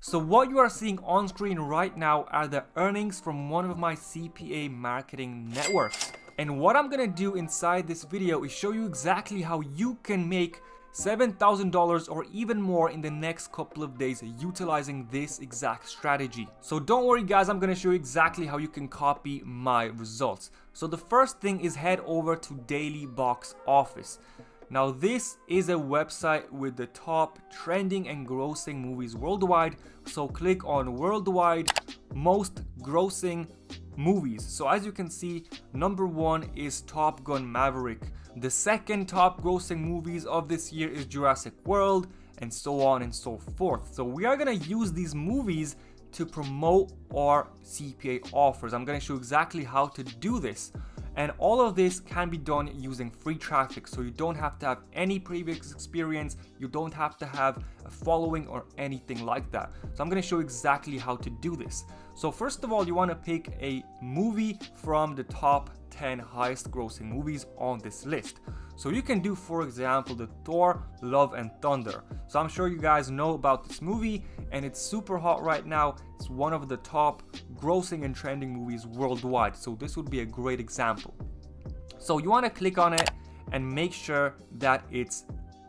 So what you are seeing on screen right now are the earnings from one of my CPA marketing networks. And what I'm gonna do inside this video is show you exactly how you can make $7,000 or even more in the next couple of days utilizing this exact strategy. So don't worry guys, I'm gonna show you exactly how you can copy my results. So the first thing is head over to Daily Box Office. Now this is a website with the top trending and grossing movies worldwide. So click on worldwide most grossing movies. So as you can see, number one is Top Gun Maverick. The second top grossing movies of this year is Jurassic World, and so on and so forth. So we are gonna use these movies to promote our CPA offers. I'm gonna show exactly how to do this. And all of this can be done using free traffic, so you don't have to have any previous experience, you don't have to have a following or anything like that. So I'm going to show you exactly how to do this. So first of all, you want to pick a movie from the top 10 highest grossing movies on this list. So you can do, for example, the Thor Love and Thunder. So I'm sure you guys know about this movie and it's super hot right now. It's one of the top grossing and trending movies worldwide. So this would be a great example. So you want to click on it and make sure that it's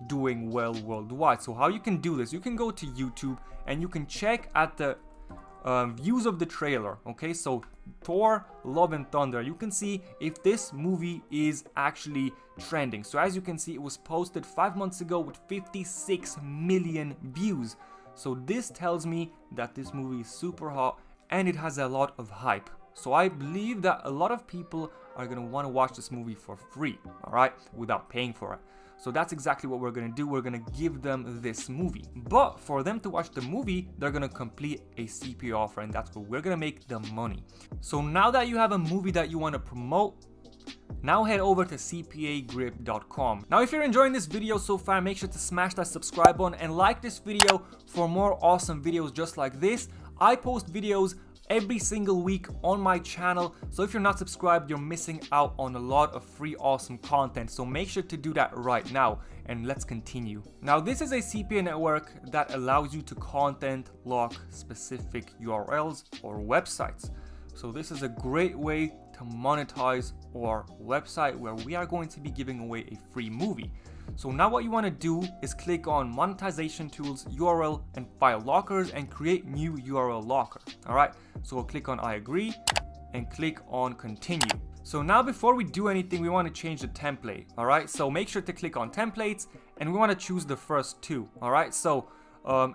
doing well worldwide. So how you can do this, you can go to YouTube and you can check at the views of the trailer. Okay, so Thor Love and Thunder, you can see if this movie is actually trending. So as you can see, it was posted 5 months ago with 56 million views. So this tells me that this movie is super hot and it has a lot of hype. So I believe that a lot of people are going to want to watch this movie for free, all right, without paying for it. So that's exactly what we're going to do. We're going to give them this movie. But for them to watch the movie, they're going to complete a CPA offer, and that's where we're going to make the money. So now that you have a movie that you want to promote, now head over to cpagrip.com. Now if you're enjoying this video so far, make sure to smash that subscribe button and like this video for more awesome videos just like this. I post videos every single week on my channel, so if you're not subscribed, you're missing out on a lot of free awesome content. So make sure to do that right now, and let's continue. Now this is a CPA network that allows you to content lock specific URLs or websites. So this is a great way to monetize our website, where we are going to be giving away a free movie. So now what you want to do is click on monetization tools, URL and file lockers, and create new URL locker. All right, so we'll click on I agree and click on continue. So now before we do anything, we want to change the template. All right, so make sure to click on templates and we want to choose the first two. All right, so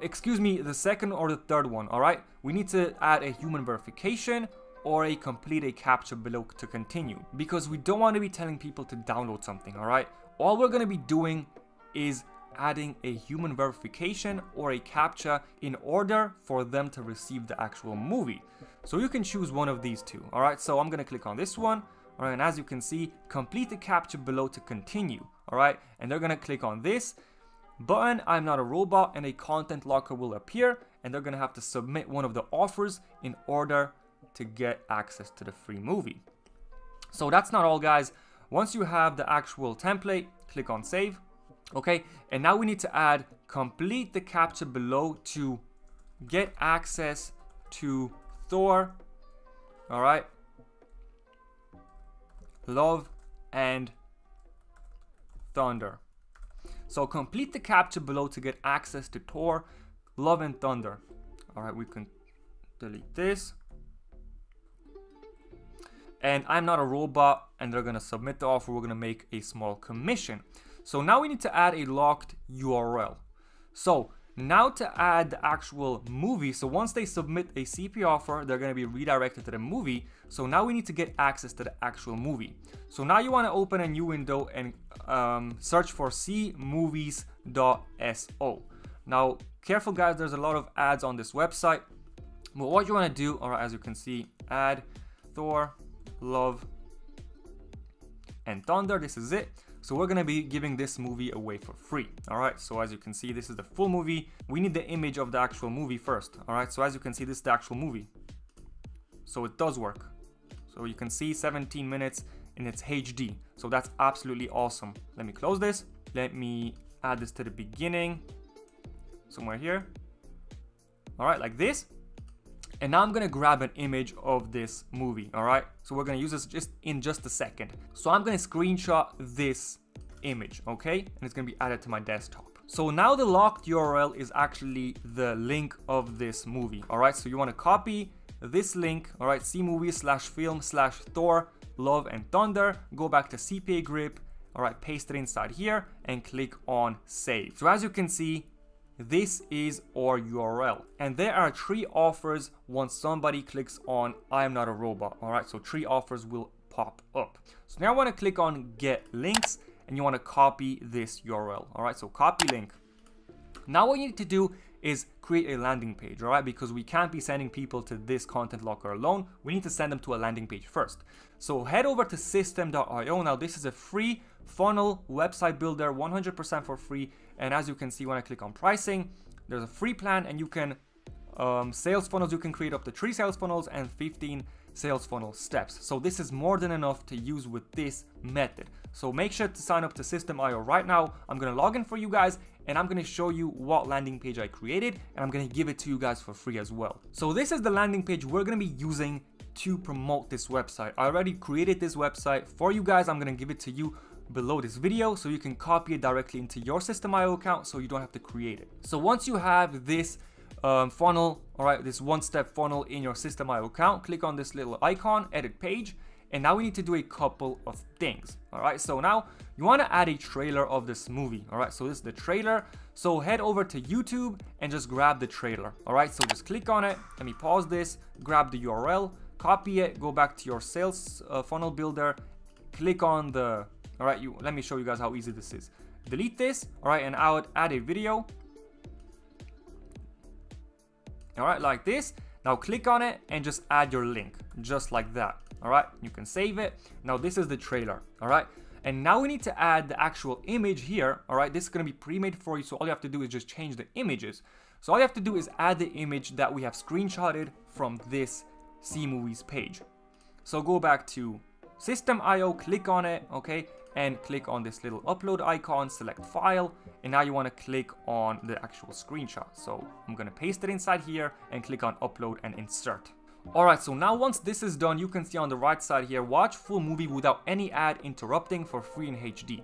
excuse me, the second or the third one. All right, we need to add a human verification or a complete a captcha below to continue, because we don't want to be telling people to download something. All right, all we're going to be doing is adding a human verification or a captcha in order for them to receive the actual movie. So you can choose one of these two. All right, so I'm going to click on this one. All right, and as you can see, complete the captcha below to continue. All right, and they're going to click on this button, I'm not a robot, and a content locker will appear, and they're going to have to submit one of the offers in order to get access to the free movie. So that's not all, guys. Once you have the actual template, click on save. Okay, and now we need to add complete the captcha below to get access to Thor, all right, Love and Thunder. So complete the captcha below to get access to Thor, Love and Thunder. All right, we can delete this. And I'm not a robot, and they're gonna submit the offer. We're gonna make a small commission. So now we need to add a locked URL. So now to add the actual movie, so once they submit a CPA offer, they're gonna be redirected to the movie. So now we need to get access to the actual movie. So now you wanna open a new window and search for cmovies.so. Now, careful guys, there's a lot of ads on this website. But what you wanna do, all right, as you can see, add Thor, Love and Thunder. This is it. So we're gonna be giving this movie away for free. All right, so as you can see, this is the full movie. We need the image of the actual movie first. All right, so as you can see, this is the actual movie. So it does work. So you can see 17 minutes in its HD. So that's absolutely awesome. Let me close this. Let me add this to the beginning, somewhere here. all right, like this. And now I'm gonna grab an image of this movie, all right? So we're gonna use this in just a second. So I'm gonna screenshot this image, okay? And it's gonna be added to my desktop. So now the locked URL is actually the link of this movie, all right? So you wanna copy this link, all right? cmovies/film/Thor, Love and Thunder. Go back to CPA grip, all right? Paste it inside here and click on save. So as you can see, this is our URL, and there are 3 offers once somebody clicks on I am not a robot, all right? So 3 offers will pop up. So now I want to click on get links, and you want to copy this URL, all right? So copy link. Now what you need to do is create a landing page, all right? Because we can't be sending people to this content locker alone. We need to send them to a landing page first. So head over to system.io. Now this is a free funnel website builder, 100% for free. And as you can see, when I click on pricing, there's a free plan, and you can sales funnels, you can create up to 3 sales funnels and 15 sales funnel steps. So this is more than enough to use with this method. So make sure to sign up to System.io right now. I'm gonna log in for you guys, and I'm gonna show you what landing page I created, and I'm gonna give it to you guys for free as well. So this is the landing page we're gonna be using to promote this website. I already created this website for you guys. I'm gonna give it to you below this video so you can copy it directly into your System.io account so you don't have to create it. So once you have this funnel, all right, this one-step funnel in your System.io account, click on this little icon, edit page, and now we need to do a couple of things. All right, so now you want to add a trailer of this movie. All right, so this is the trailer. So head over to YouTube and just grab the trailer. All right, so just click on it. Let me pause this, grab the URL, copy it, go back to your sales funnel builder, click on the, all right, let me show you guys how easy this is. Delete this, all right, and I would add a video. All right, like this. Now click on it and just add your link, just like that. All right, you can save it. Now this is the trailer, all right? And now we need to add the actual image here, all right? This is gonna be pre-made for you, so all you have to do is just change the images. So all you have to do is add the image that we have screenshotted from this CMovies page. So go back to System.io, click on it, okay? And click on this little upload icon, select file, and now you wanna click on the actual screenshot. So I'm gonna paste it inside here and click on upload and insert. Alright, so now once this is done, you can see on the right side here, watch full movie without any ad interrupting for free in HD.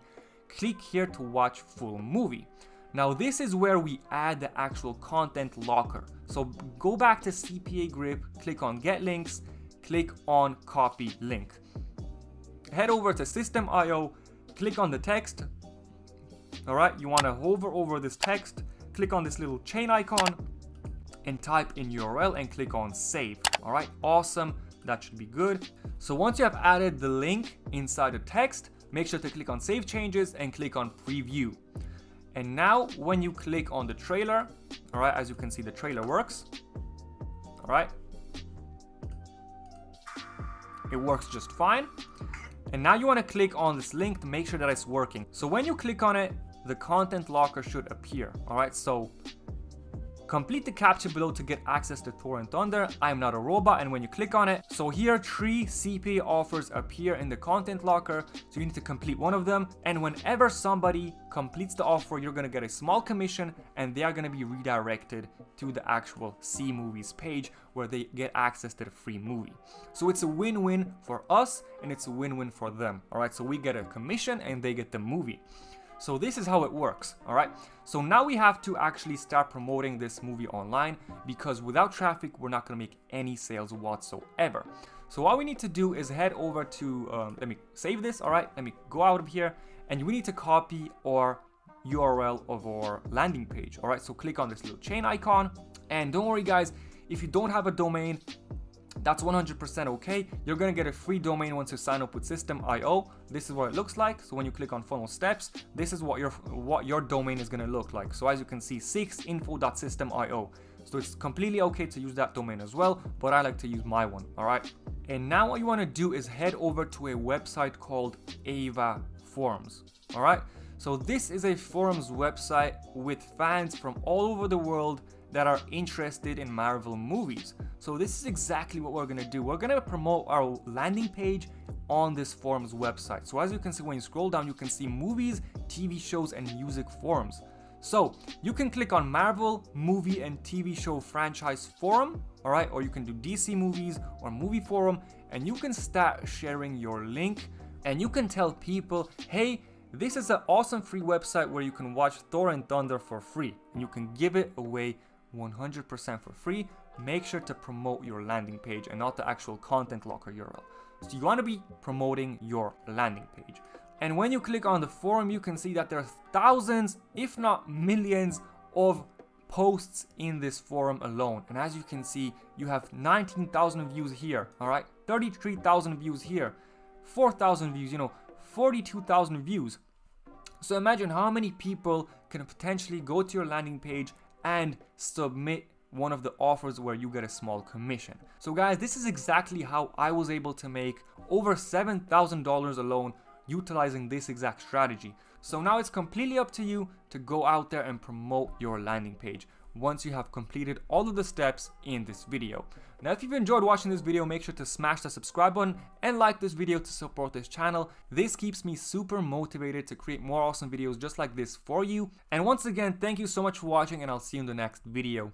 Click here to watch full movie. Now this is where we add the actual content locker. So go back to CPA grip, click on get links, click on copy link. Head over to System.io, click on the text. Alright, you want to hover over this text, click on this little chain icon, and type in URL and click on save. All right, awesome, that should be good. So once you have added the link inside the text, make sure to click on save changes and click on preview. And now when you click on the trailer, all right, as you can see, the trailer works. All right, it works just fine. And now you want to click on this link to make sure that it's working. So when you click on it, the content locker should appear. All right, so complete the captcha below to get access to Thor and Thunder, I am not a robot, and when you click on it, so here 3 CPA offers appear in the content locker, so you need to complete one of them, and whenever somebody completes the offer, you're gonna get a small commission, and they are gonna be redirected to the actual CMovies page where they get access to the free movie. So it's a win-win for us, and it's a win-win for them, alright? So we get a commission, and they get the movie. So this is how it works, all right? So now we have to actually start promoting this movie online, because without traffic, we're not gonna make any sales whatsoever. So all we need to do is head over to, let me save this, all right? Let me go out of here, and we need to copy our URL of our landing page, all right? So click on this little chain icon, and don't worry guys, if you don't have a domain, that's 100% okay. You're gonna get a free domain once you sign up with System.io. This is what it looks like. So when you click on funnel steps, this is what your domain is gonna look like. So as you can see, 6info.system.io. So it's completely okay to use that domain as well, but I like to use my one, all right? And now what you wanna do is head over to a website called Ava Forums, all right? So this is a forums website with fans from all over the world that are interested in Marvel movies. So this is exactly what we're gonna do. We're gonna promote our landing page on this forums website. So as you can see, when you scroll down, you can see movies, TV shows, and music forums. So you can click on Marvel movie and TV show franchise forum, all right, or you can do DC movies or movie forum, and you can start sharing your link, and you can tell people, hey, this is an awesome free website where you can watch Thor and Thunder for free, and you can give it away 100% for free. Make sure to promote your landing page and not the actual content locker URL. So you want to be promoting your landing page. And when you click on the forum, you can see that there are thousands, if not millions, of posts in this forum alone. And as you can see, you have 19,000 views here, all right, 33,000 views here, 4,000 views, 42,000 views. So imagine how many people can potentially go to your landing page and submit one of the offers where you get a small commission. So guys, this is exactly how I was able to make over $7,000 alone utilizing this exact strategy. So now it's completely up to you to go out there and promote your landing page once you have completed all of the steps in this video. Now, if you've enjoyed watching this video, make sure to smash the subscribe button and like this video to support this channel. This keeps me super motivated to create more awesome videos just like this for you. And once again, thank you so much for watching, and I'll see you in the next video.